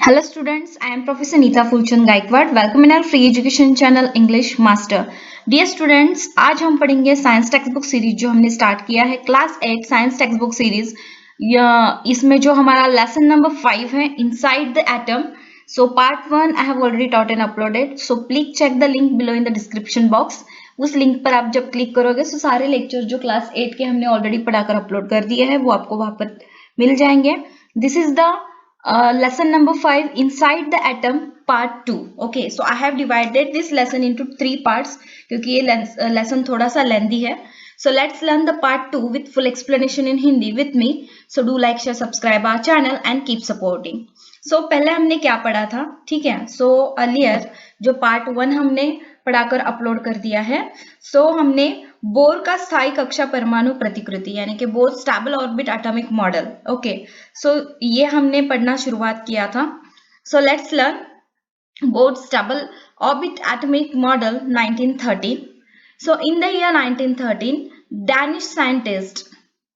Hello students, I am Professor Neeta Fulchand Gaikwad. Welcome in our free education channel English Master. Dear students, आज हम पढ़ेंगे science text book series जो हमने start किया है class 8 science text book series. इसमें जो हमारा लेसन नंबर 5 है inside the atom. So part 1 I have already taught and uploaded. So please check the link below in the description box. उस link पर आप जब क्लिक करोगे तो सारे लेक्चर जो क्लास 8 के हमने ऑलरेडी पढ़ाकर अपलोड कर दिए हैं वो आपको वहां पर मिल जाएंगे. This is the lesson number 5 inside the atom part 2. Okay, so I have divided this lesson into 3 parts क्योंकि ये lesson थोड़ा सा lengthy है. So let's learn the part 2 with full explanation in Hindi with me. So do like, share, subscribe our channel and keep supporting. So पहले हमने क्या पढ़ा था, ठीक है. So earlier जो part 1 हमने पढ़ाकर अपलोड कर दिया है, so हमने बोर का स्थायी कक्षा परमाणु प्रतिकृति यानी कि Bohr stable orbit atomic model. Okay, so ये हमने पढ़ना शुरुआत किया था. So let's learn Bohr stable orbit atomic model 1913. So in the year 1913 Danish scientist,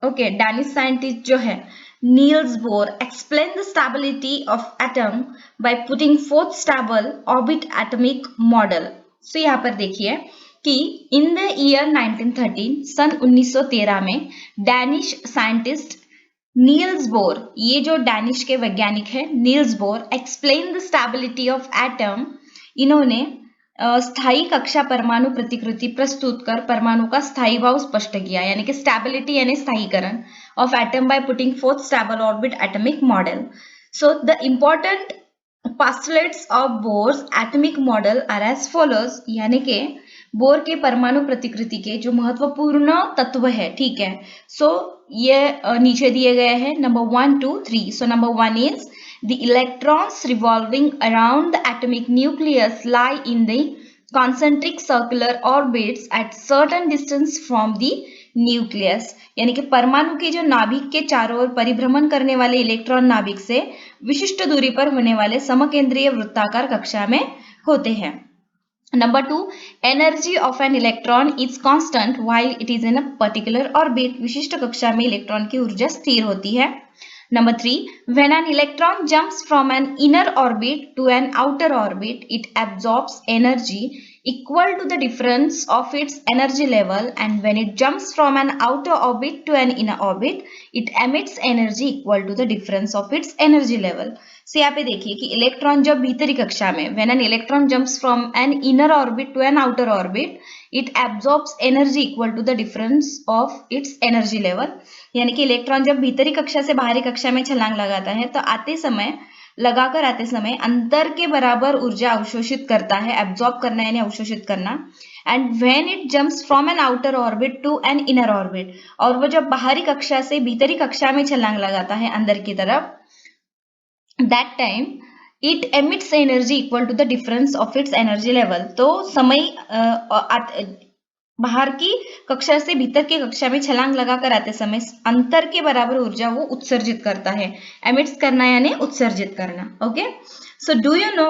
okay, Danish scientist जो है Niels Bohr explain the stability of atom by putting forth stable orbit atomic model. So यहाँ पर देखिए कि इन the year 1913 सन 1913 में Danish scientist Niels Bohr, ये जो Danish के वैज्ञानिक है Niels Bohr, explain the stability of atom, इन्होंने स्थायी कक्षा परमाणु प्रतिकृति प्रस्तुत कर परमाणु का स्थायी भाव स्पष्ट किया यानी कि स्टेबिलिटी यानी स्थायीकरण of atom by putting forth stable orbit atomic model. So the important postulates of Bohr's atomic model are as follows, यानी कि बोर के परमाणु प्रतिकृति के जो महत्वपूर्ण तत्व है, ठीक है. सो ये नीचे दिए गए हैं number 1, 2, 3. So number 1 is the electrons revolving around the atomic nucleus lie in the concentric circular orbits at certain distance from the nucleus, यानी कि परमाणु के जो नाभिक के चारों ओर परिभ्रमण करने वाले इलेक्ट्रॉन नाभिक से विशिष्ट दूरी पर होने वाले समकेंद्रीय वृत्ताकार कक्षा में होते हैं. Number 2, energy of an electron is constant while it is in a particular orbit. विशिष्ट कक्षा में इलेक्ट्रॉन की ऊर्जा स्थिर होती है. Number 3, when an electron jumps from an inner orbit to an outer orbit, it absorbs energy equal to the difference of its energy level, and when it jumps from an outer orbit to an inner orbit, it emits energy equal to the difference of its energy level. So यहाँ पे देखिए कि electron जब भीतरी कक्षा में when an electron jumps from an inner orbit to an outer orbit, it absorbs energy equal to the difference of its energy level. यानी कि इलेक्ट्रॉन जब भीतरी कक्षा से बाहरी कक्षा में छलांग लगाता है तो आते समय अंतर के बराबर ऊर्जा अवशोषित करता है. एब्जॉर्ब करना यानी अवशोषित करना. And when it jumps from an outer orbit to an inner orbit, और वो जब बाहरी कक्षा से भीतरी कक्षा में छलांग लगाता है अंदर की तरफ, that time it emits energy equal to the difference of its energy level. तो समय बाहर की कक्षा से भीतर की कक्षा में छलांग लगाकर आते समय अंतर के बराबर ऊर्जा वो उत्सर्जित करता है. एमिट्स करना यानी उत्सर्जित करना. Okay, so do you know,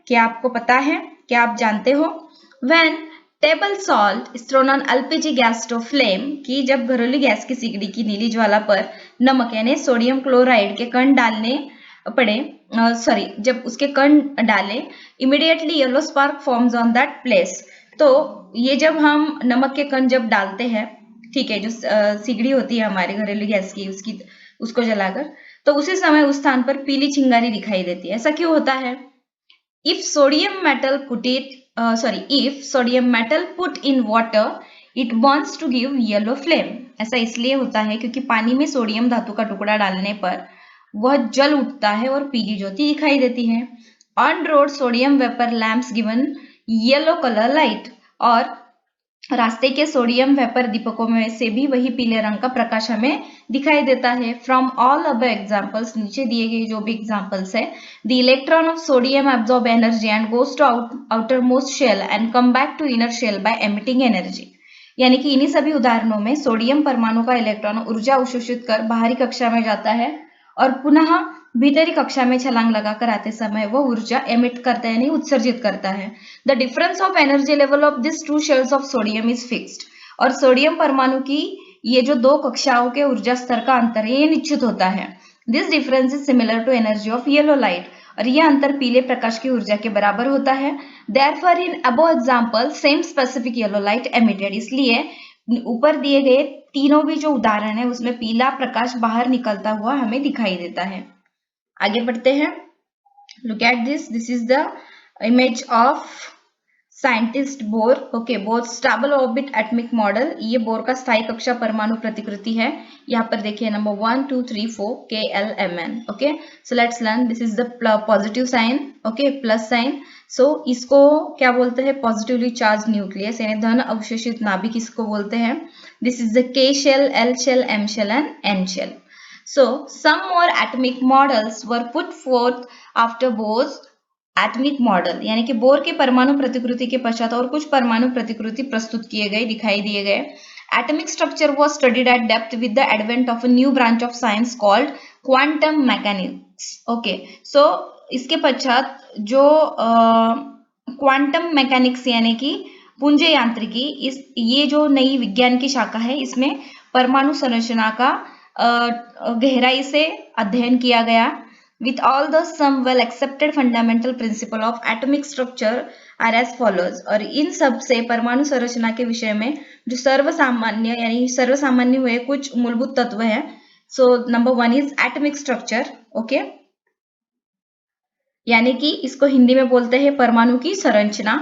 क्या आपको पता है, क्या आप जानते हो, when table salt is throne on LPG gas stove flame, कि जब घरेलू गैस की सिगड़ी की नीली ज्वाला पर नमक यानी सोडियम क्लोराइड के कण डालने पड़े, जब उसके कण डाले, immediately yellow spark forms on that place. तो ये जब हम नमक के कण जब डालते हैं, ठीक है, जो सिगड़ी होती है हमारे घरेलू गैस की, उसको जलाकर, तो उसी समय उस स्थान पर पीली चिंगारी दिखाई देती है. ऐसा क्यों होता है? If sodium metal put in water it burns to give yellow flame. ऐसा इसलिए होता है क्योंकि पानी में सोडियम धातु का टुकड़ा डालने पर वह जल उठता है और पीली ज्योति दिखाई देती है. On road sodium vapour lamps given yellow colour light, और रास्ते के सोडियम वेपर दीपकों में से भी वही पीले रंग का प्रकाश हमें दिखाई देता है. फ्रॉम ऑल अब एग्जाम्पल्स, नीचे दिए गए जो भी एग्जाम्पल्स है, the electron of sodium absorb energy and goes to outer most shell and come back to inner shell by emitting energy. यानी कि इन्हीं सभी उदाहरणों में सोडियम परमाणु का इलेक्ट्रॉन ऊर्जा अवशोषित कर बाहरी कक्षा में जाता है और पुनः भीतरी कक्षा में छलांग लगाकर आते समय वो ऊर्जा एमिट करता है, यानी उत्सर्जित करता है. The difference of energy level of this two shells of sodium is fixed. और सोडियम परमाणु की ये जो दो कक्षाओं के ऊर्जा स्तर का अंतर है ये निश्चित होता है. This difference is similar to energy of yellow light. और यह अंतर पीले प्रकाश की ऊर्जा के बराबर होता है। Therefore, in above example, same specific yellow light emitted, इसलिए ऊपर दिए गए तीनों भी जो उदाहरण है उसमें पीला प्रकाश बाहर निकलता हुआ हमें दिखाई देता है। आगे बढ़ते हैं। Look at this. This is the image of scientist Bohr. Okay, Bohr stable orbit atomic model, ये बोर का स्थायी कक्षा परमाणु प्रतिकृति है। यहाँ पर देखिए number 1 2 3 4 KLMN। Okay, so let's learn. This is the positive sign, okay, plus sign. So इसको क्या बोलते हैं? पॉजिटिवली चार्ज न्यूक्लियस, यानी धन अवशोषित नाभिक इसको बोलते हैं। This is the K shell, L shell, M shell and N shell. So some more atomic models were put forth after Bohr's atomic model, यानी कि बोर के परमाणु प्रतिकृति के पश्चात और कुछ परमाणु प्रतिकृति प्रस्तुत किए गए, दिखाई दिए गए। Atomic structure was studied at depth with the advent of a new branch of science called quantum mechanics. Okay, so इसके पश्चात जो क्वांटम मैकेनिक्स यानी कि पुंज यांत्रिकी, ये जो नई विज्ञान की शाखा है, इसमें परमाणु संरचना का गहराई से अध्ययन किया गया। With all the some well accepted fundamental principle of atomic structure are as follows, और इन सब से परमाणु संरचना के विषय में जो सर्वसामान्य यानी सर्वसामान्य हुए कुछ मूलभूत तत्व हैं। So number 1 is atomic structure. Okay, यानी कि इसको हिंदी में बोलते हैं परमाणु की संरचना।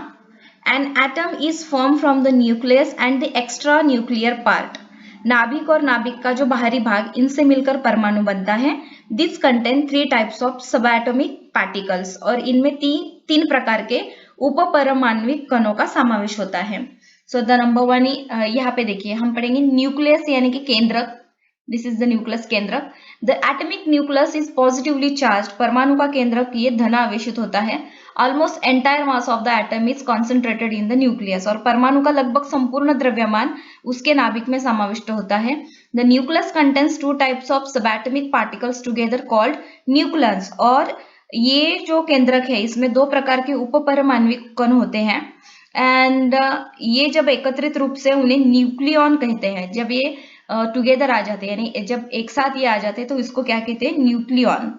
An atom is formed from the nucleus and the extra nuclear part. नाभिक और नाभिक का जो बाहरी भाग, इनसे मिलकर परमाणु बनता है। This contain 3 types of subatomic particles, और इनमें तीन प्रकार के उपपरमाण्विक कणों का समावेश होता है। सो द नंबर 1, यहाँ पे देखिए हम पढ़ेंगे न्यूक्लियस यानी कि केंद्रक। दिस इज द न्यूक्लियस, केंद्रक। The atomic nucleus is positively charge, परमाणु का केंद्रक ये धनावेशित होता है। Almost entire mass of the atom is concentrated in the nucleus, और परमाणु का लगभग संपूर्ण द्रव्यमान उसके नाभिक में समाविष्ट होता है। The nucleus contains 2 types of subatomic particles together called nucleus, और ये जो केंद्रक है इसमें 2 प्रकार के उपपरमाण्विक कण होते हैं। एंड ये जब एकत्रित रूप से उन्हें न्यूक्लियॉन कहते हैं। जब ये टुगेदर आ जाते हैं, यानी जब एक साथ ये आ जाते हैं, तो इसको क्या कहते हैं? Nucleon.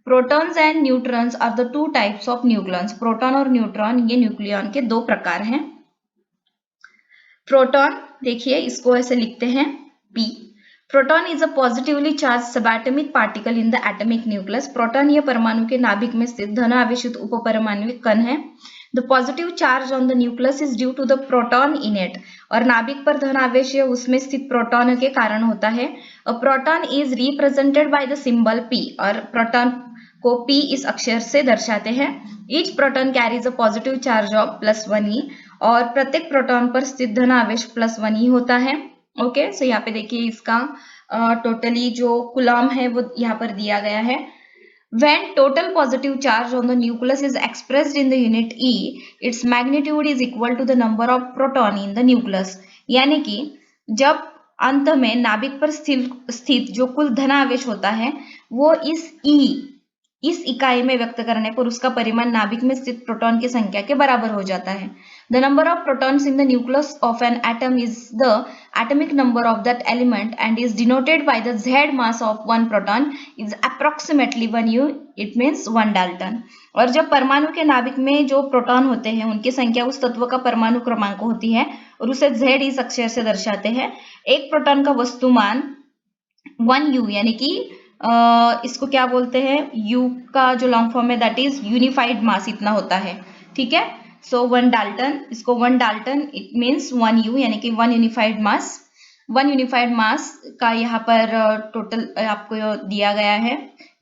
Protons and neutrons are the 2 types of nucleons. Proton और न्यूट्रॉन ये न्यूक्लियॉन के 2 प्रकार हैं। प्रोटॉन देखिए, इसको ऐसे लिखते हैं P। Proton is a positively charge subatomic particle in the atomic nucleus. Proton ये परमाणु के नाभिक में स्थित धनावेशित उपपरमाण्विक कण है। The positive charge on the nucleus is due to the proton in it, और नाभिक पर धन आवेश उसमें स्थित प्रोटॉन के कारण होता है। A proton is represented by the symbol P, और प्रोटॉन को P इस अक्षर से दर्शाते हैं। Each proton carries a positive charge of +1e, और प्रत्येक प्रोटॉन पर स्थित धन आवेश +1e होता है। ओके, सो यहाँ पे देखिए इसका टोटली जो कूलम है वो यहाँ पर दिया गया है। When total positive charge on the nucleus is expressed in the unit E, its magnitude is equal to the number of proton in the nucleus. यानी कि जब अंत में नाभिक पर स्थित जो कुल धनावेश होता है वो इस इकाई में व्यक्त करने पर उसका परिमाण नाभिक में स्थित प्रोटॉन की संख्या के बराबर हो जाता है। The number of protons in the nucleus of an atom is the atomic number of that element and is denoted by the Z mass of one proton is approximately 1 U. It means 1 Dalton. और जब परमाणु के नाभिक में जो proton होते हैं उनकी संख्या उस तत्व का परमाणु क्रमांक होती है, और उसे Z इस अक्षर से दर्शाते हैं। एक प्रोटॉन का वस्तुमान 1 U, यानी कि इसको क्या बोलते हैं? U का जो लॉन्ग फॉर्म है दैट इज यूनिफाइड मास, इतना होता है। ठीक है, सो 1 डाल्टन, इसको 1 डाल्टन इट मीन्स 1 U, यानी कि 1 यूनिफाइड मास। 1 यूनिफाइड मास का यहाँ पर टोटल आपको दिया गया है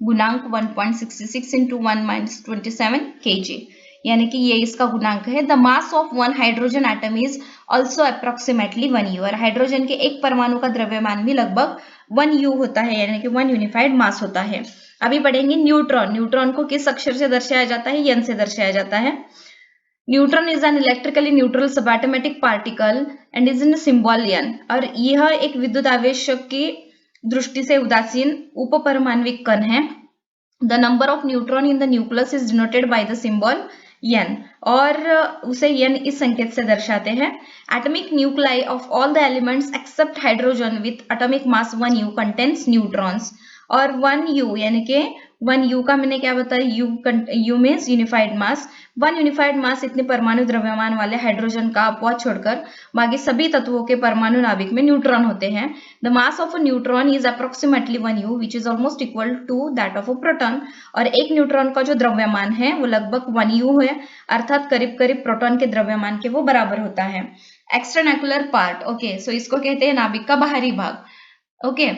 गुणांक 1.66 into 10⁻27 kg, यानी कि ये इसका गुणांक है। The mass of 1 hydrogen atom is also approximately 1 U, और हाइड्रोजन के एक परमाणु का द्रव्यमान भी लगभग 1 U होता है, यानी कि 1 यूनिफाइड मास होता है। अभी पढ़ेंगे न्यूट्रॉन। न्यूट्रॉन को किस अक्षर से दर्शाया जाता है? N से दर्शाया जाता है। Neutron is an electrically neutral subatomic particle and is in symbol N, और यह एक विद्युत आवेश की दृष्टि से उदासीन उपपरमाण्विक कण है। The number of neutron in the nucleus is denoted by the symbol N, और उसे N इस संकेत से दर्शाते हैं। Atomic nuclei of all the elements except hydrogen with atomic mass 1 U contains neutrons, और 1 U यानी कि 1 U का मैंने क्या बताया, U मीन्स यूनिफाइड मास। 1 यूनिफाइड मास इतने परमाणु द्रव्यमान वाले हाइड्रोजन का अपवाद छोड़कर बाकी सभी तत्वों के परमाणु नाभिक में न्यूट्रॉन होते हैं। The mass of a neutron is approximately 1 U which is almost equal to that of a proton. और एक न्यूट्रॉन का जो द्रव्यमान है वो लगभग 1 U है, अर्थात करीब करीब प्रोटॉन के द्रव्यमान के वो बराबर होता है। एक्सट्रान्यूक्लियर पार्ट, ओके, सो इसको कहते हैं नाभिक का बाहरी भाग। Okay,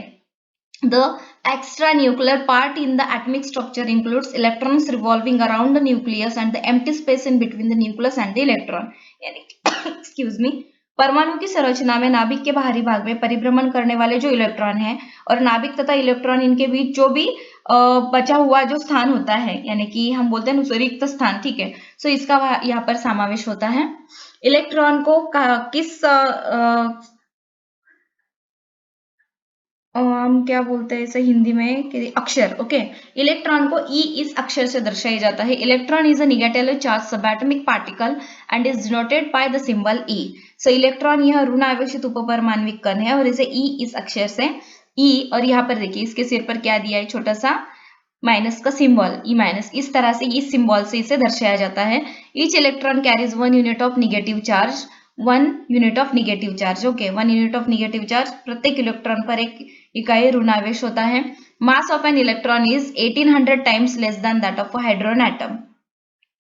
the extranuclear part in the atomic structure includes electrons revolving around the nucleus and the empty space in between the nucleus and the electron। यानी excuse me, परमाणु की संरचना में नाभिक के बाहरी भाग में परिभ्रमण करने वाले जो इलेक्ट्रॉन हैं और नाभिक तथा इलेक्ट्रॉन इनके बीच जो भी बचा हुआ जो स्थान होता है, यानी कि हम बोलते हैं रिक्त स्थान, ठीक है, सो इसका यहाँ पर समावेश होता है। इलेक्ट्रॉन को किस हम क्या बोलते हैं इसे हिंदी में कि अक्षर, ओके, इलेक्ट्रॉन को ई इस अक्षर से दर्शाया जाता है। Electron is a negatively charge subatomic particle and is denoted by the symbol E. So electron यह ऋण आवेशित उपपरमाण्विक कण है और इसे ई इस अक्षर से ई, और यहाँ पर देखिए इसके सिर पर क्या दिया है, छोटा सा माइनस का सिंबल, ई माइनस, इस तरह से इस सिंबल से इसे दर्शाया जाता है। Each electron carries 1 unit of negative charge, 1 unit of negative charge, okay, 1 unit of negative charge, प्रत्येक इलेक्ट्रॉन पर एक इकाई ऋणावेश होता है। मास of an electron is 1800 times less than that of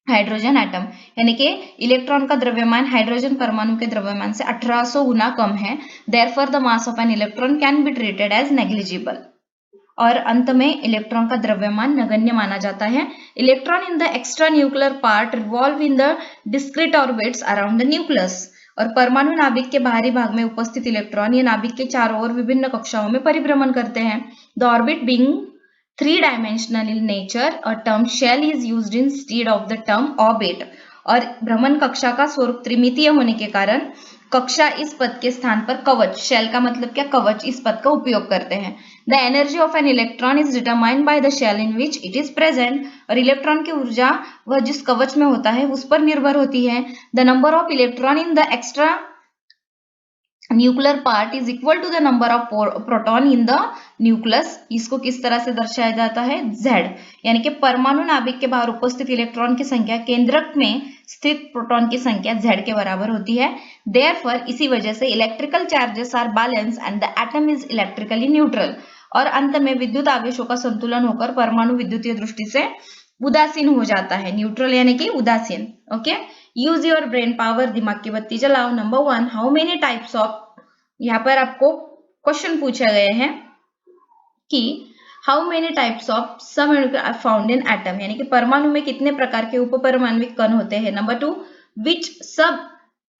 hydrogen atom, यानी कि इलेक्ट्रॉन का द्रव्यमान हाइड्रोजन परमाणु के द्रव्यमान से 1800 गुना कम है। Therefore the mass of an electron can be treated as negligible. और अंत में इलेक्ट्रॉन का द्रव्यमान नगण्य माना जाता है। Electron in the extra nuclear part revolve in the discrete orbits around the nucleus. और परमाणु नाभिक के बाहरी भाग में उपस्थित इलेक्ट्रॉन ये नाभिक के चारों ओर विभिन्न कक्षाओं में परिभ्रमण करते हैं। The orbit being 3-dimensional in nature, a term shell is used instead of the term orbit। और भ्रमण कक्षा का स्वरूप त्रिमितीय होने के कारण कक्षा इस पद के स्थान पर कवच, शेल का मतलब क्या, कवच, इस पद का उपयोग करते हैं। The energy of an electron is determined by the shell in which it is present. और इलेक्ट्रॉन की ऊर्जा वह जिस कवच में होता है उस पर निर्भर होती है। The number of electron in the extra nuclear part is equal to the number of proton in the nucleus. इसको किस तरह से दर्शाया जाता है, Z, यानी कि परमाणु नाभिक के बाहर उपस्थित इलेक्ट्रॉन की संख्या केंद्रक में स्थित प्रोटॉन की संख्या Z के बराबर होती है। देयरफॉर इसी वजह से electrical charges are balance and the atom is electrically neutral. और अंत में विद्युत आवेशों का संतुलन होकर परमाणु विद्युतीय दृष्टि से उदासीन हो जाता है। न्यूट्रल यानी कि उदासीन, okay. Use your brain power, दिमाग की बत्ती जलाओ। Number 1, how many types of, यहाँ पर आपको क्वेश्चन पूछे गए हैं कि हाउ मेनी टाइप्स ऑफ सब फाउंड इन एटम, यानी कि परमाणु में कितने प्रकार के उपपरमाण्विक कण होते हैं। नंबर 2, विच सब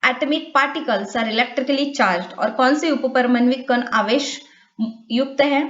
atomic particles are electrically charged, और कौन से उपपरमाण्विक कण आवेश युक्त है।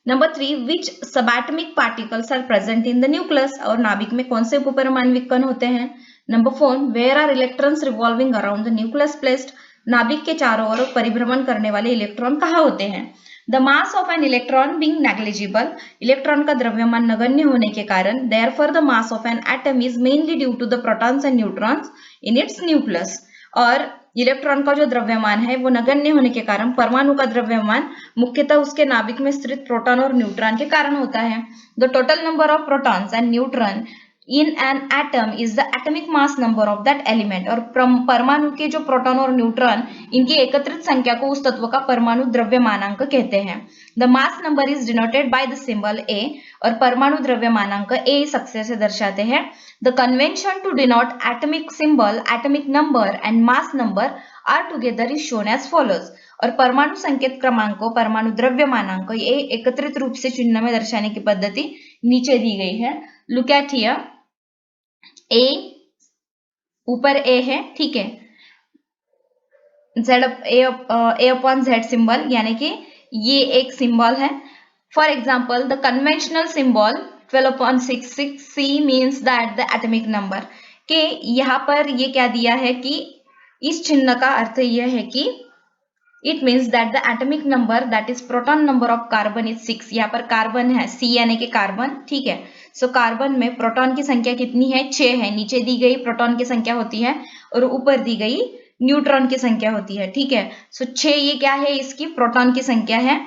Number 3, which subatomic particles are present in the nucleus, और नाभिक में कौन से उपपरमाण्विक कण होते हैं। Number 4, where are electrons revolving around the nucleus placed, नाभिक के चारों ओर परिभ्रमण करने वाले इलेक्ट्रॉन कहाँ होते हैं। The mass of an electron being negligible, electron का द्रव्यमान नगण्य होने के कारण, therefore the mass of an atom is mainly due to the protons and neutrons in its nucleus. और इलेक्ट्रॉन का जो द्रव्यमान है वो नगण्य होने के कारण परमाणु का द्रव्यमान मुख्यतः उसके नाभिक में स्थित प्रोटॉन और न्यूट्रॉन के कारण होता है। The total number of protons and neutron in an atom is the atomic mass number of that element। और परमाणु के जो प्रोटॉन और न्यूट्रॉन इनकी एकत्रित संख्या को उस तत्व का परमाणु द्रव्यमानांक कहते हैं। The mass number is denoted by the symbol A, और परमाणु द्रव्यमानांक A इस अक्षर से दर्शाते हैं। The convention to denote atomic symbol, atomic number and mass number are together is shown as follows. और परमाणु संकेत क्रमांक को परमाणु द्रव्यमानांक ये एकत्रित रूप से चिन्ह में दर्शाने की पद्धति नीचे दी गई है। लुक एट हियर, A ऊपर A है, ठीक है, A अपॉन Z सिंबल, यानी कि ये एक सिंबल है। For example the conventional symbol 12/6 C means that the atomic number, के यहाँ पर ये क्या दिया है कि इस चिन्ह का अर्थ यह है कि it means that the atomic number that is proton number of carbon is 6। यहाँ पर कार्बन है, C यानी कि कार्बन, ठीक है। सो कार्बन में प्रोटॉन की संख्या कितनी है, 6 है। नीचे दी गई प्रोटॉन की संख्या होती है और ऊपर दी गई न्यूट्रॉन की संख्या होती है, ठीक है। सो 6 ये क्या है, इसकी प्रोटॉन की संख्या है।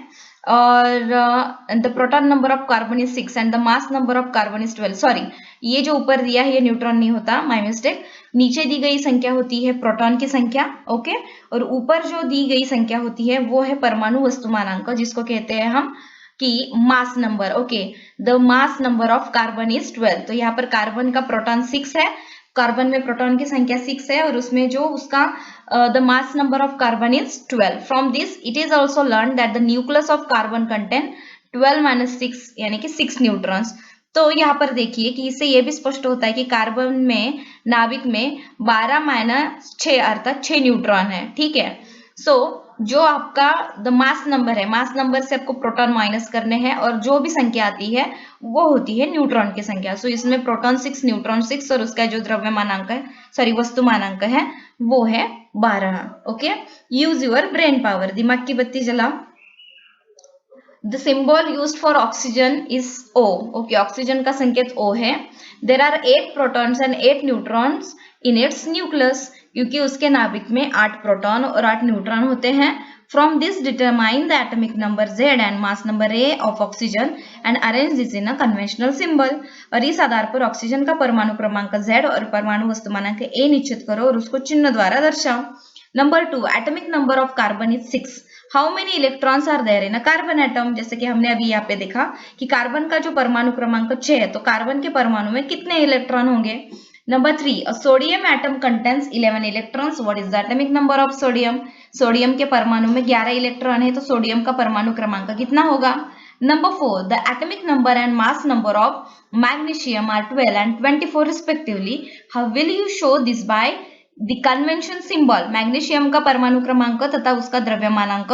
और the proton number of carbon is 6 and the mass number of carbon is 12। Sorry, ये जो ऊपर दिया है ये न्यूट्रॉन नहीं होता, माय मिस्टेक। नीचे दी गई संख्या होती है प्रोटॉन की संख्या, ओके, और ऊपर जो दी गई संख्या होती है वो है परमाणु वस्तुमानांक, जिसको कहते हैं हम कि mass number. Okay, the mass number of carbon is 12। तो यहाँ पर कार्बन का प्रोटॉन 6 है, कार्बन में प्रोटॉन की संख्या 6 है, और उसमें जो उसका the mass number of carbon is 12. From this it is also learned that the nucleus of carbon contain 12 minus 6 यानी कि 6 न्यूट्रॉन्स। तो यहाँ पर देखिए कि इससे यह भी स्पष्ट होता है कि कार्बन में, नाभिक में 12 माइनस 6 अर्थात 6 न्यूट्रॉन है। ठीक है, सो जो आपका द मास नंबर है, मास नंबर से आपको प्रोटॉन माइनस करने हैं, और जो भी संख्या आती है वो होती है न्यूट्रॉन की संख्या। सो इसमें प्रोटॉन 6, न्यूट्रॉन 6, और उसका जो द्रव्यमानांक है, सॉरी वस्तुमानांक है, वो है 12। Okay, use your brain power, दिमाग की बत्ती जलाओ। The symbol used for oxygen is O. Okay, oxygen का संकेत O है। There are 8 protons and 8 neutrons in its nucleus. क्योंकि उसके नाभिक में 8 प्रोटॉन और 8 न्यूट्रॉन होते हैं। From this determine the atomic number Z and mass number A of oxygen and arrange this in a conventional symbol. और इस आधार पर ऑक्सीजन का परमाणु क्रमांक Z और परमाणु वस्तुमानांक A निश्चित करो और उसको चिन्ह द्वारा दर्शाओ। Number 2, atomic number of carbon is 6। How many electrons are there in a carbon atom. जैसे कि हमने अभी यहाँ पे देखा कि कार्बन का जो परमाणु क्रमांक 6 है, तो कार्बन के परमाणु में कितने इलेक्ट्रॉन होंगे। Number 3, a sodium atom contains 11 electrons. What is the atomic number of sodium. Sodium के परमाणु में 11 इलेक्ट्रॉन है, तो सोडियम का परमाणु क्रमांक कितना होगा। Number 4, the atomic number and mass number of magnesium are 12 and 24 respectively. How will you show this by the convention symbol. Magnesium का परमाणु क्रमांक तथा उसका द्रव्यमानांक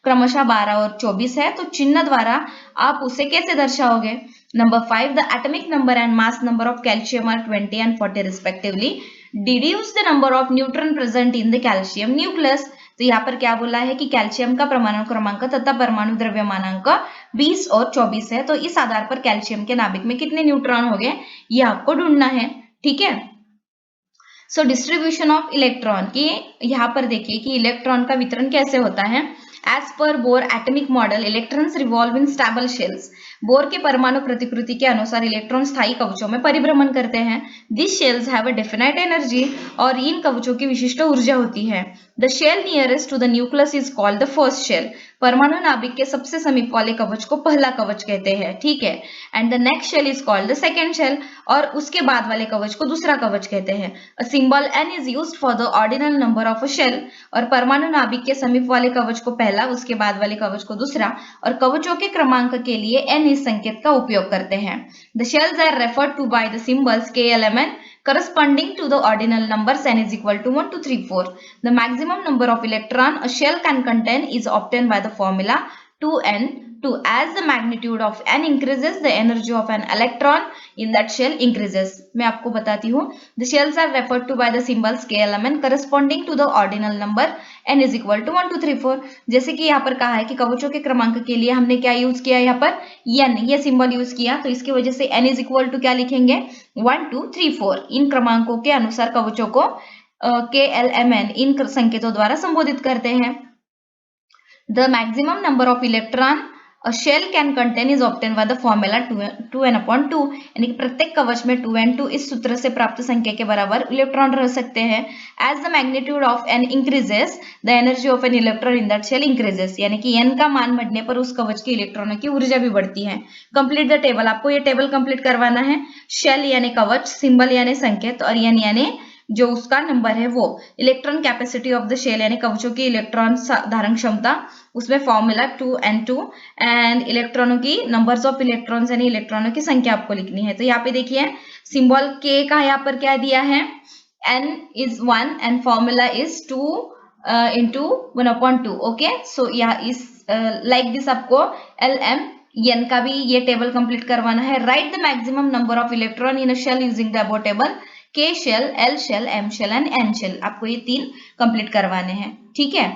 क्रमशः 12 और 24 है, तो चिन्ह द्वारा आप उसे कैसे दर्शाओगे। Number 5, the atomic number and mass number of calcium are 20 and 40 respectively. Deduce the number of neutron present in the calcium nucleus. तो यहाँ पर क्या बोला है कि कैल्शियम का परमाणु क्रमांक तथा परमाणु द्रव्यमानांक 20 और 24 है, तो इस आधार पर कैल्शियम के नाभिक में कितने न्यूट्रॉन हो गए ये आपको ढूंढना है। ठीक है, सो डिस्ट्रीब्यूशन ऑफ इलेक्ट्रॉन की यहाँ पर देखिए कि इलेक्ट्रॉन का वितरण कैसे होता है। As per Bohr atomic model electrons revolve in stable shells. Bohr के परमाणु प्रतिकृति के अनुसार इलेक्ट्रॉन स्थायी कवचों में परिभ्रमण करते हैं। This shells have a definite energy. और इन कवचों की विशिष्ट ऊर्जा होती है। The shell nearest to the nucleus is called the first shell. परमाणु नाभिक के सबसे समीप वाले कवच को पहला कवच कहते हैं। ठीक है, and the next shell is called the second shell. और उसके बाद वाले कवच को दूसरा कवच कहते हैं। A symbol n is used for the ordinal number of a shell. और परमाणु नाभिक के समीप वाले कवच को पहला, उसके बाद वाले कवच को दूसरा, और कवचों के क्रमांक के लिए n इस संकेत का उपयोग करते हैं। The shells are referred to by the symbols KLMN corresponding to the ordinal numbers n is equal to 1, 2, 3, 4. The maximum number of electron a shell can contain is obtained by the formula 2n2. As the magnitude of n increases, the energy of an electron in that shell increases. मैं आपको बताती हूँ, the shells are referred to by the symbols KLMN corresponding to the ordinal number n is equal to 1, 2, 3, 4. जैसे कि यहाँ पर कहा है कि कवचों के क्रमांक के लिए हमने क्या यूज किया, यहाँ पर n ये सिंबल यूज किया, तो इसकी वजह से n इज इक्वल टू क्या लिखेंगे 1, 2, 3, 4। इन क्रमांकों के अनुसार कवचों को KLMN इन संकेतों द्वारा संबोधित करते हैं। The maximum number of electron a shell can contain is obtained by the formula 2n/2, यानी कि प्रत्येक कवच में 2n2 इस सूत्र से प्राप्त संख्या के बराबर इलेक्ट्रॉन रह सकते हैं। As the magnitude of n increases, the energy of an electron in that shell increases, यानी कि n का मान बढ़ने पर उस कवच के इलेक्ट्रॉनों की ऊर्जा भी बढ़ती है। कंप्लीट द टेबल, आपको ये टेबल कंप्लीट करवाना है। शेल यानी कवच, सिंबल यानी संकेत, और n यानी जो उसका नंबर है वो। Electron capacity of the shell यानी कवचों की इलेक्ट्रॉन धारण क्षमता, उसमें फॉर्मूला 2n2, एंड इलेक्ट्रॉनों की नंबर्स ऑफ इलेक्ट्रॉन्स यानी इलेक्ट्रॉनों की संख्या आपको लिखनी है। तो यहाँ पे देखिए सिंबल k का यहाँ पर क्या दिया है, n is 1 and formula is 2 into 1/2। Okay, so यहाँ इस लाइक दिस आपको LM n का भी ये टेबल कंप्लीट करवाना है। Write the maximum number of electron in a shell using the above table. K shell, L shell, M shell and N shell, आपको ये 3 कंप्लीट करवाने हैं। ठीक है,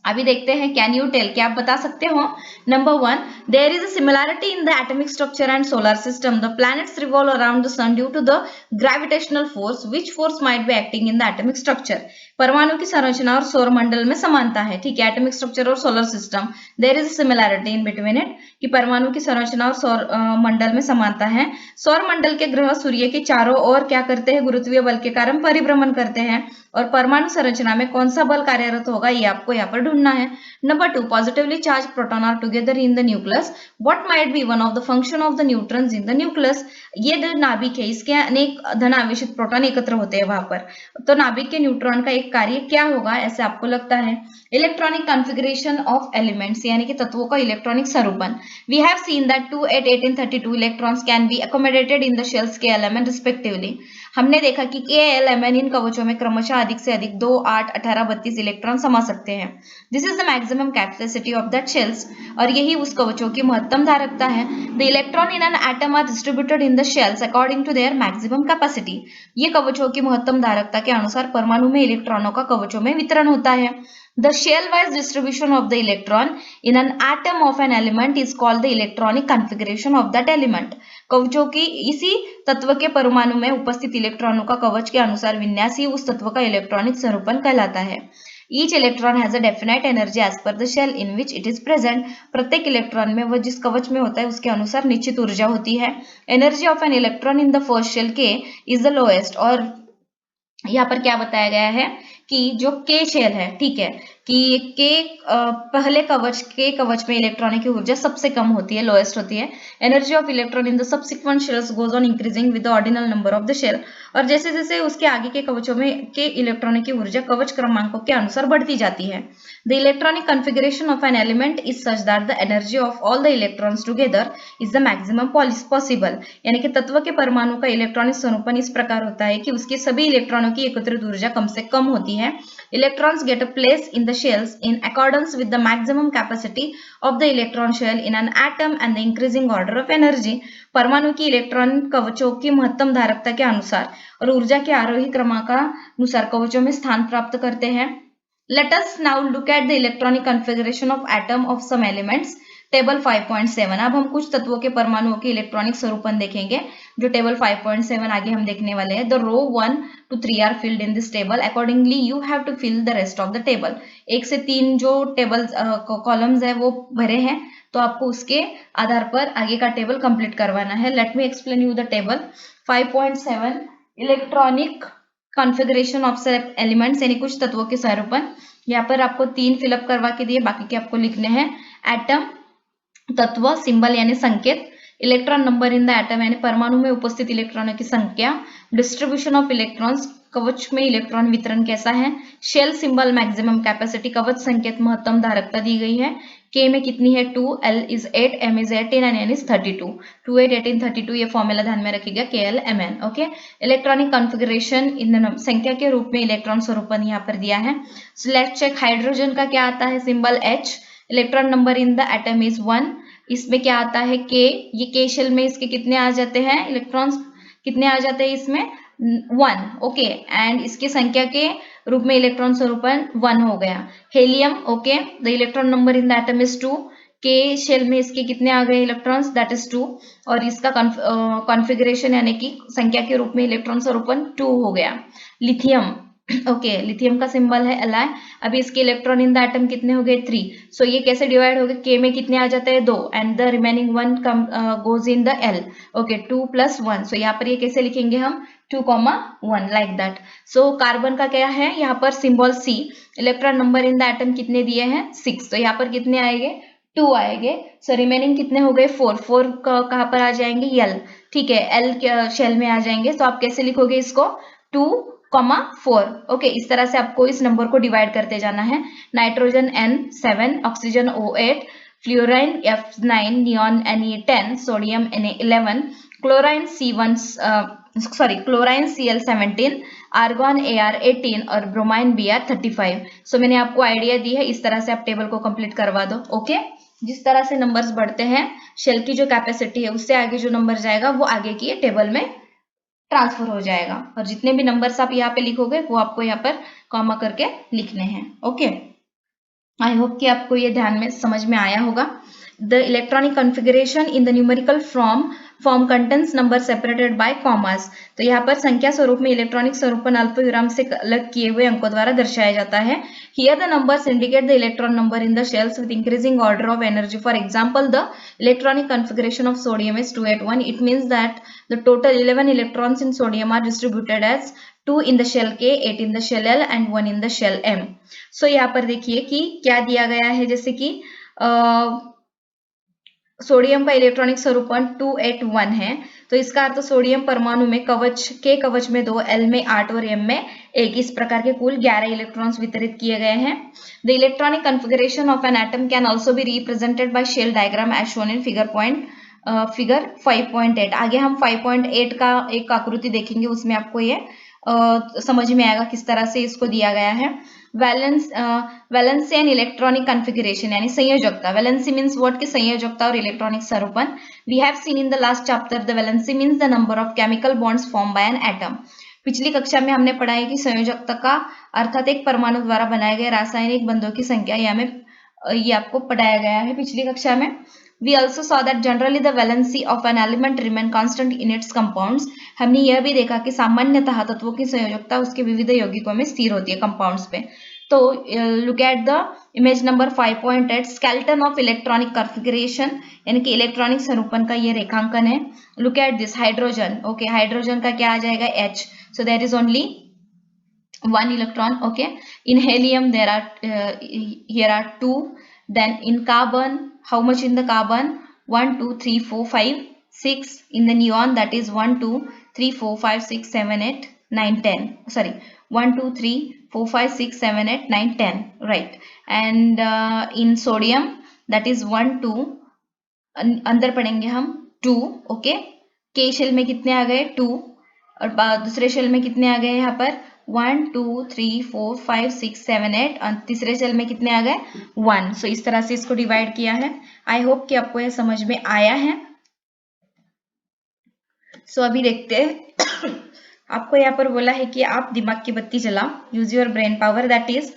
अभी देखते हैं, कैन यू टेल, क्या आप बता सकते हो? Number 1, there is a similarity in the atomic structure and solar system. The planets revolve around the sun due to the gravitational force. Which force might be acting in the atomic structure? परमाणु की संरचना और सौर मंडल में समानता है. ठीक है, एटॉमिक स्ट्रक्चर और solar system, there is a similarity in between it, कि परमाणु की संरचना और सौर मंडल में समानता है. सौर मंडल के ग्रह सूर्य के चारों ओर क्या करते हैं? गुरुत्वीय बल के कारण परिभ्रमण करते हैं. और परमाणु संरचना में कौन सा बल कार्यरत होगा, ये आपको यहाँ पर ढूंढना है. Number 2, positively charge proton are together in the nucleus. What might be one of the function of the neutrons in the nucleus? ये जो नाभिक है, इसके अनेक धन आवेशित प्रोटॉन एकत्र होते हैं वहां पर. तो नाभिक के न्यूट्रॉन का एक कार्य क्या होगा, ऐसे आपको लगता है? इलेक्ट्रॉनिक कॉन्फ़िगरेशन ऑफ एलिमेंट्स, यानी कि तत्वों का इलेक्ट्रॉनिक स्वरूपन. We have seen that 2, 8, 18, 32 electrons can be accommodated in the shells के एलिमेंट रिस्पेक्टिवली. हमने देखा कि KLMN इन कवचों में क्रमशः अधिक से अधिक 2, 8, 18, 32 इलेक्ट्रॉन समा सकते हैं. This is the maximum capacity of that shells. और यही उस कवचों की महत्तम धारकता है. The electron in an atom are distributed in the shells according to their maximum capacity. ये कवचों की महत्तम धारकता के अनुसार परमाणु में इलेक्ट्रॉनों का कवचों में वितरण होता है. The shell-wise distribution of the electron in an atom of an element is called the electronic configuration of that element. कवचों की इसी तत्व के परमाणु में उपस्थित इलेक्ट्रॉनों का कवच के अनुसार विन्यास ही उस तत्व का इलेक्ट्रॉनिक स्वरूपन कहलाता है. Each electron has a definite energy as per the shell in which it is present. प्रत्येक इलेक्ट्रॉन में वह जिस कवच में होता है उसके अनुसार निश्चित ऊर्जा होती है. Energy of an electron in the first shell K is the lowest. और यहाँ पर क्या बताया गया है कि जो के शेल है, ठीक है, कि के पहले कवच में इलेक्ट्रॉन की ऊर्जा सबसे कम होती है, लोएस्ट होती है. Energy of electron in the subsequent shells goes on increasing with the ordinal number of the shell. और जैसे जैसे उसके आगे के कवचों में के इलेक्ट्रॉन की ऊर्जा कवच क्रमांकों के अनुसार बढ़ती जाती है. The electronic configuration of an element is such that the energy of all the electrons together is the maximum possible. यानी कि तत्व के परमाणु का इलेक्ट्रॉनिक स्वरूपन इस प्रकार होता है कि उसके सभी इलेक्ट्रॉनों की एकत्रित ऊर्जा कम से कम होती है. Electrons get a place in the shells in accordance with the maximum capacity of the electron shell in an atom and the increasing order of energy. परमाणु की इलेक्ट्रॉन कवचों की महत्तम धारकता के अनुसार और ऊर्जा के आरोही क्रमानुसार कवचों में स्थान प्राप्त करते हैं. Let us now look at the electronic configuration of atom of some elements. Table 5.7. अब हम कुछ तत्वों के परमाणुओं के इलेक्ट्रॉनिक स्वरूपन देखेंगे, जो टेबल 5.7 आगे हम देखने वाले हैं. The row 1 to 3 are filled in this table. Accordingly you have to fill the rest of the table. 1 से 3 जो टेबल कॉलम्स है वो भरे हैं, तो आपको उसके आधार पर आगे का टेबल कंप्लीट करवाना है. Let me explain you the table 5.7. Electronic configuration of select elements, यानी कुछ तत्वों के स्वरूपन. यहाँ पर आपको 3 फिलअप करवा के दिए, बाकी के आपको लिखने हैं. एटम तत्व, सिंबल यानी संकेत. Electron number in the atom यानी परमाणु में उपस्थित इलेक्ट्रॉनों की संख्या. डिस्ट्रीब्यूशन ऑफ इलेक्ट्रॉन्स, कवच में इलेक्ट्रॉन वितरण कैसा है. शेल सिंबल, मैक्सिमम कैपेसिटी, कवच संकेत, महत्तम धारकता दी गई है. के में कितनी है 2, L is 8, M is 18 and N is 32. 2, 8, 18, 32 ये फॉर्मूला ध्यान में रखिएगा, KLMN. ओके. इलेक्ट्रॉनिक कॉन्फ़िगरेशन इन संख्या के रूप में इलेक्ट्रॉन स्वरूपन यहाँ पर दिया है. So let's check. हाइड्रोजन का क्या आता है, symbol H. Electron number in the atom is 1. इसमें क्या आता है K. ये K शेल में इसके कितने आ जाते हैं इलेक्ट्रॉन्स, कितने आ जाते हैं इसमें 1. ओके. एंड इसकी संख्या के रूप में इलेक्ट्रॉन स्वरूपन 1 हो गया. Helium, okay, the electron number in the atom is 2. K shell में इसके कितने आ गए इलेक्ट्रॉन्स, दैट इज 2. और इसका कॉन्फ़िगरेशन यानी कि संख्या के रूप में इलेक्ट्रॉन स्वरूपन 2 हो गया. लिथियम, ओके, लिथियम का सिंबल है Li. अभी इसके इलेक्ट्रॉन इन द एटम कितने हो गए 3. सो ये कैसे डिवाइड हो गए, K में कितने आ जाते हैं 2 and the remaining 1 goes in the L. Okay, 2 + 1. सो यहाँ पर ये कैसे लिखेंगे हम 2,1 लाइक दैट. सो कार्बन का क्या है यहाँ पर symbol C. Electron number in the atom कितने दिए हैं 6. तो यहाँ पर कितने आएंगे 2 आएंगे. सो रिमेनिंग कितने हो गए 4 कहाँ पर आ जाएंगे L. ठीक है, L शेल में आ जाएंगे. तो आप कैसे लिखोगे इसको 2,4. ओके, इस तरह से आपको इस नंबर को डिवाइड करते जाना है. Nitrogen N7, oxygen O8, fluorine F9, neon Ne10, sodium Na11, chlorine Cl17, argon Ar18 और ब्रोमाइन Br35. सो मैंने आपको आइडिया दी है, इस तरह से आप टेबल को कंप्लीट करवा दो. ओके. जिस तरह से नंबर्स बढ़ते हैं, शेल की जो कैपेसिटी है उससे आगे जो नंबर जाएगा वो आगे की टेबल में ट्रांसफर हो जाएगा. और जितने भी नंबर्स आप यहाँ पे लिखोगे वो आपको यहाँ पर कॉमा करके लिखने हैं. ओके. आई होप कि आपको ये ध्यान में समझ में आया होगा। The electronic configuration in the numerical form contents number separated by commas. तो यहाँ पर संख्या स्वरूप में इलेक्ट्रॉनिक स्वरूपन अल्पविराम से अलग किए हुए अंकों द्वारा दर्शाया जाता है। Here the numbers indicate the electron number in the shells with increasing order of energy. For example, the electronic configuration of sodium is 281. It means that the total 11 electrons in sodium are distributed as 2 in the shell K, 8 in the shell L and 1 in the shell M. So यहाँ पर देखिए कि क्या दिया गया है, जैसे कि सोडियम का इलेक्ट्रॉनिक स्वरूपन 281 है, तो इसका अर्थ सोडियम परमाणु में कवच के कवच में 2, एल में 8 और एम में 1, इस प्रकार के कुल 11 इलेक्ट्रॉन्स वितरित किए गए हैं। The electronic configuration of an atom can also be represented by shell diagram as shown in figure 5.8। आगे हम 5.8 का एक आकृति देखेंगे, उसमें आपको ये समझ में आएगा किस तरह से इसको दिया गया है। वैलेंसी एंड इलेक्ट्रॉनिक कॉन्फ़िगरेशन यानी संयोजकता। वैलेंसी मीन्स व्हाट की संयोजकता और इलेक्ट्रॉनिक स्वरूपन। We have seen in the last chapter the valency means the number of chemical bonds form by an atom. पिछली कक्षा में हमने पढ़ा है कि संयोजकता का अर्थात एक परमाणु द्वारा बनाए गए रासायनिक बंधों की संख्या, ये आपको पढ़ाया गया है पिछली कक्षा में। We also saw that generally the valency of an element remain constant in its compounds. हमने यह भी देखा कि सामान्यतः तत्वों की संयोजकता उसके विविध यौगिकों में स्थिर होती है, कंपाउंड्स पे। तो look at the image number 5.8 skeleton of electronic configuration, यानी कि इलेक्ट्रॉनिक स्वरूपन का ये रेखांकन है। Look at this hydrogen, okay, hydrogen का क्या आ जाएगा, H, so there is only 1 electron, okay. In helium there are here are 2. Then in carbon, how much in the carbon? 1 2 3 4 5 6. In the neon, that is 1 2 3 4 5 6 7 8 9 10. Sorry, 1 2 3 4 5 6 7 8 9 10, right. And in sodium, that is 1 2, अंदर पढ़ेंगे हम 2, okay. के shell में कितने आ गए, 2, और दूसरे shell में कितने आ गए यहाँ पर 1 2 3 4 5 6 7 8, और तीसरे सेल में कितने आ गए 1। सो इस तरह से इसको डिवाइड किया है। आई होप कि आपको यह समझ में आया है। सो अभी देखते हैं आपको यहाँ पर बोला है कि आप दिमाग की बत्ती जलाओ, use your brain power. That is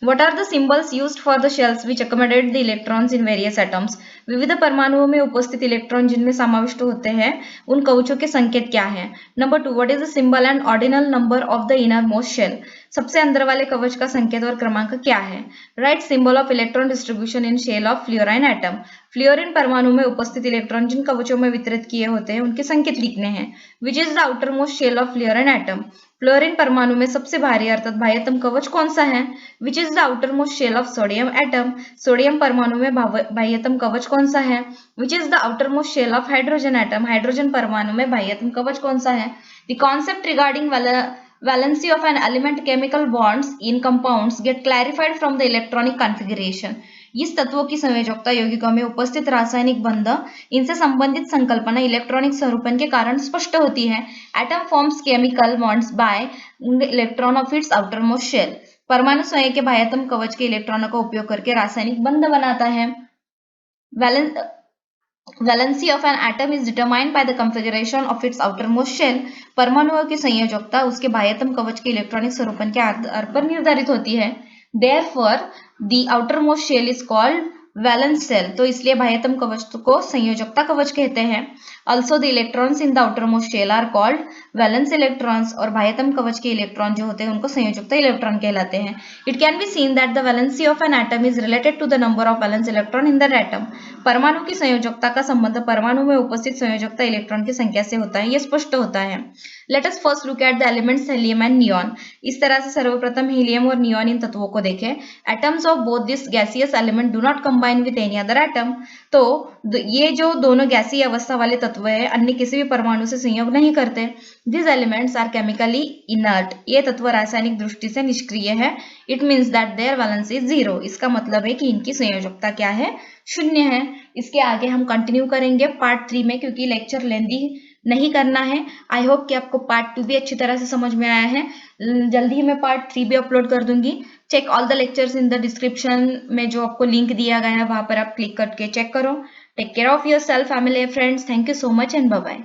What are the symbols used for the shells which accommodate the electrons in various atoms? विविध परमाणुओं में उपस्थित इलेक्ट्रॉन जिनमें समाविष्ट होते हैं उन कवचों के संकेत क्या हैं? Number 2, what is the symbol and ordinal number of the innermost shell? सबसे अंदर वाले कवच का संकेत और क्रमांक क्या है? Write symbol of electron distribution in shell of fluorine atom. Fluorine परमाणु में उपस्थित इलेक्ट्रॉन जिन कवचों में वितरित किए होते हैं उनके संकेत लिखने हैं। Which is the outer most shell of fluorine atom? Fluorine परमाणु में सबसे भारी अर्थात बाह्यतम कवच कौन सा है? Which is the outer most shell of sodium atom? Sodium परमाणु में बाह्यतम कवच कौन सा है? Which is the outer most shell of hydrogen atom? Hydrogen परमाणु में बाह्यतम कवच कौन सा है? The concept regarding valency of an element chemical bonds in compounds get clarified from the electronic configuration. इस तत्वों की संयोजकता यौगिकों में उपस्थित रासायनिक बंध, इनसे संबंधित संकल्पना इलेक्ट्रॉनिक स्वरूपन के कारण स्पष्ट होती है। Atom forms chemical bonds by electron of its outer most shell. परमाणु स्वयं के बाह्यतम कवच के इलेक्ट्रॉनों का उपयोग करके रासायनिक बंध बनाता है। Valency of an atom is determined by the configuration of its outermost shell. परमाणुओं की संयोजकता उसके बाह्यतम कवच के इलेक्ट्रॉनिक स्वरूपन के आधार पर निर्धारित होती है। Therefore, the outermost shell is called valence shell, तो इसलिए बाह्यतम कवच को संयोजकता कवच कहते हैं। Also the electrons in the outermost shell are called valence electrons, और बाह्यतम कवच के इलेक्ट्रॉन जो होते हैं उनको संयोजकता इलेक्ट्रॉन कहलाते हैं। It can be seen that the valency of an atom is related to the number of valence electron in that atom. परमाणु की संयोजकता का संबंध परमाणु में उपस्थित संयोजकता इलेक्ट्रॉन की संख्या से होता है, यह स्पष्ट होता है। Let us first look at the elements helium and neon. इस तरह से सर्वप्रथम हीलियम और नियॉन इन तत्वों को देखें। Atoms of both this gaseous element do not combine with any other atom. तो ये जो दोनों गैसीय अवस्था वाले तत्व है अन्य किसी भी परमाणु से संयोग नहीं करते। This elements are chemically inert. ये तत्व रासायनिक दृष्टि से निष्क्रिय है। It means that their valency is 0। इसका मतलब है कि इनकी संयोजकता क्या है, 0 है। इसके आगे हम कंटिन्यू करेंगे पार्ट 3 में, क्योंकि लेक्चर लेंदी नहीं करना है। आई होप कि आपको पार्ट 2 भी अच्छी तरह से समझ में आया है। जल्दी ही मैं पार्ट 3 भी अपलोड कर दूंगी। Check all the lectures in the description में, जो आपको लिंक दिया गया है वहां पर आप क्लिक करके चेक करो। Take care of yourself, family, friends. Thank you so much and bye bye.